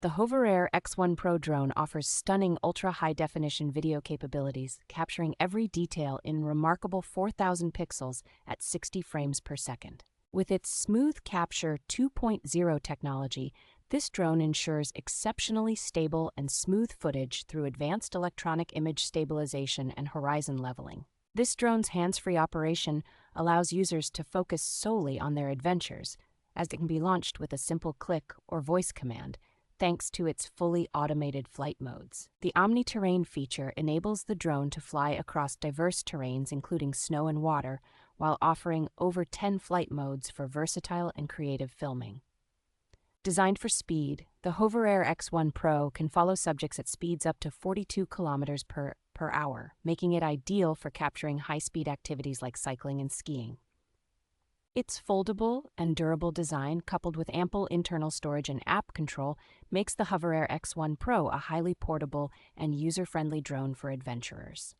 The HOVERAir X1 Pro drone offers stunning ultra-high-definition video capabilities, capturing every detail in remarkable 4,000 pixels at 60 frames per second. With its SmoothCapture 2.0 technology, this drone ensures exceptionally stable and smooth footage through advanced electronic image stabilization and horizon leveling. This drone's hands-free operation allows users to focus solely on their adventures, as it can be launched with a simple click or voice command, thanks to its fully automated flight modes. The OmniTerrain feature enables the drone to fly across diverse terrains including snow and water, while offering over 10 flight modes for versatile and creative filming. Designed for speed, the HOVERair X1 Pro can follow subjects at speeds up to 42 kilometers per hour, making it ideal for capturing high-speed activities like cycling and skiing. Its foldable and durable design, coupled with ample internal storage and app control, makes the HOVERair X1 Pro a highly portable and user-friendly drone for adventurers.